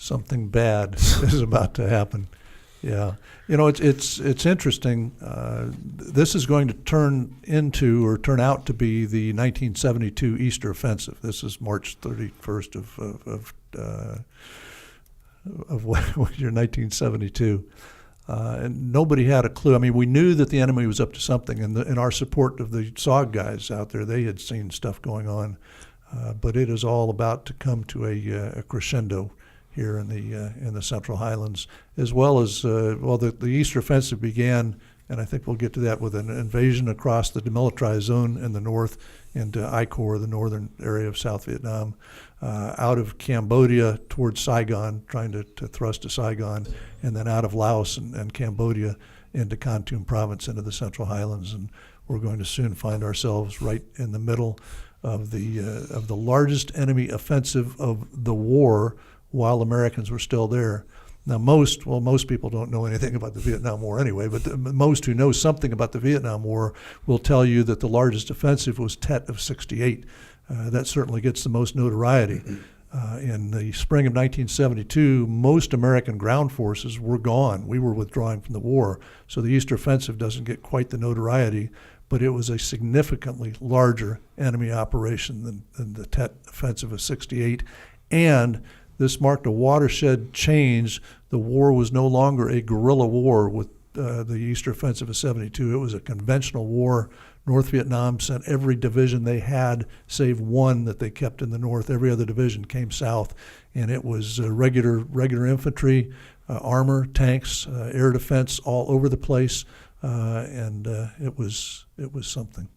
something bad is about to happen. Yeah, it's interesting. This is going to turn out to be the 1972 Easter Offensive. This is March 31st of what year, 1972. And nobody had a clue. I mean, we knew that the enemy was up to something, and in our support of the SOG guys out there, they had seen stuff going on. But it is all about to come to a crescendo here in the Central Highlands, as well as the Easter Offensive began, and I think we'll get to that, with an invasion across the demilitarized zone in the north into I Corps, the northern area of South Vietnam, out of Cambodia towards Saigon, trying to thrust to Saigon, and then out of Laos and Cambodia into Kon Tum province, into the Central Highlands, and we're going to soon find ourselves right in the middle of the largest enemy offensive of the war, while Americans were still there. Now, most people don't know anything about the Vietnam War anyway, but most who know something about the Vietnam War will tell you that the largest offensive was Tet of '68. That certainly gets the most notoriety. In the spring of 1972, most American ground forces were gone. We were withdrawing from the war, so the Easter Offensive doesn't get quite the notoriety, but it was a significantly larger enemy operation than the Tet Offensive of '68, and this marked a watershed change. The war was no longer a guerrilla war with the Easter Offensive of '72. It was a conventional war. North Vietnam sent every division they had, save one that they kept in the north. Every other division came south, and it was regular infantry, armor, tanks, air defense all over the place, and it was something.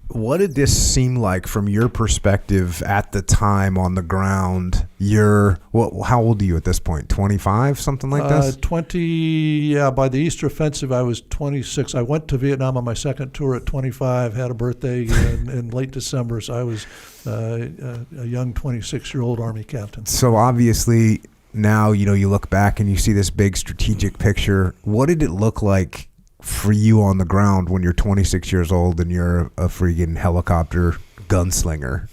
What did this seem like from your perspective at the time on the ground? How old are you at this point? 25, something like this? 20, yeah. By the Easter Offensive, I was 26. I went to Vietnam on my second tour at 25, had a birthday in late December, so I was a young 26-year-old Army captain. So obviously now, you look back and you see this big strategic picture. What did it look like for you on the ground when you're 26 years old and you're a freaking helicopter gunslinger?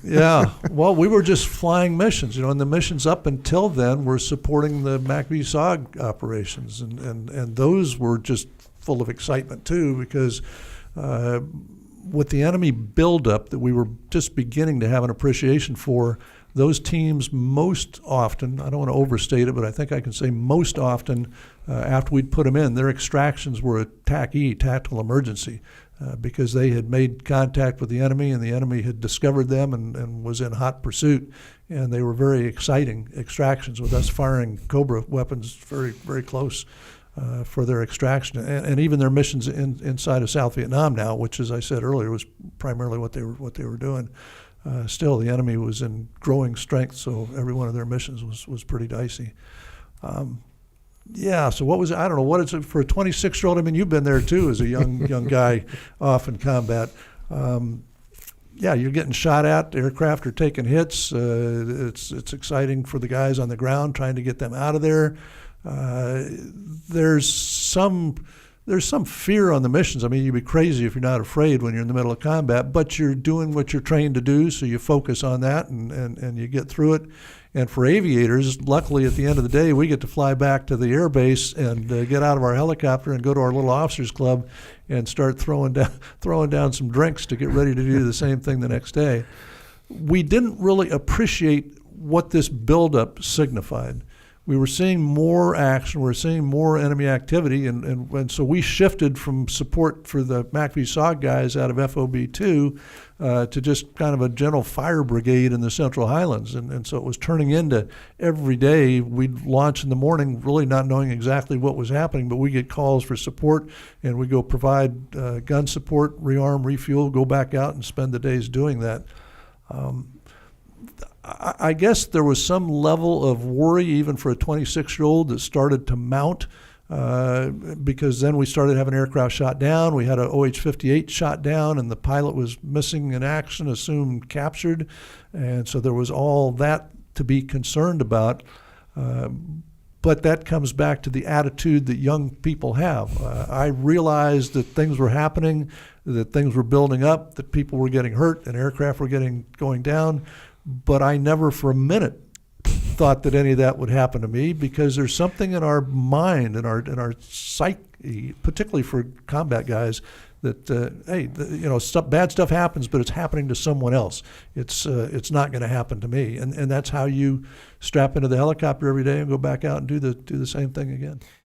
Yeah, well, we were just flying missions, and the missions up until then were supporting the MACV-SOG operations, and those were just full of excitement too, because with the enemy buildup that we were just beginning to have an appreciation for, those teams most often, I don't want to overstate it, but I think I can say most often, after we'd put them in, their extractions were a TAC-E, tactical emergency, because they had made contact with the enemy, and the enemy had discovered them and was in hot pursuit. And they were very exciting extractions, with us firing Cobra weapons very, very close for their extraction. And even their missions inside of South Vietnam now, which, as I said earlier, was primarily what they were doing. Still, the enemy was in growing strength, so every one of their missions was pretty dicey. Yeah, so what was it? I don't know, what is it for a 26-year-old? I mean, you've been there too as a young guy off in combat. Yeah, you're getting shot at. The aircraft are taking hits. It's exciting for the guys on the ground, trying to get them out of there. There's some fear on the missions. I mean, you'd be crazy if you're not afraid when you're in the middle of combat, but you're doing what you're trained to do, so you focus on that and you get through it. And for aviators, luckily at the end of the day, we get to fly back to the air base and get out of our helicopter and go to our little officers club and start throwing down some drinks to get ready to do the same thing the next day. We didn't really appreciate what this buildup signified. We were seeing more action, we were seeing more enemy activity, and so we shifted from support for the MACV-SOG guys out of FOB2 to just kind of a general fire brigade in the Central Highlands. And so it was turning into every day we'd launch in the morning, really not knowing exactly what was happening, but we get calls for support, and we go provide gun support, rearm, refuel, go back out and spend the days doing that. I guess there was some level of worry even for a 26-year-old that started to mount because then we started having aircraft shot down. We had an OH-58 shot down, and the pilot was missing in action, assumed captured. And so there was all that to be concerned about. But that comes back to the attitude that young people have. I realized that things were happening, that things were building up, that people were getting hurt and aircraft were going down. But I never for a minute thought that any of that would happen to me, because there's something in our mind, in our psyche, particularly for combat guys, that bad stuff happens, but it's happening to someone else. It's not going to happen to me, and that's how you strap into the helicopter every day and go back out and do the same thing again.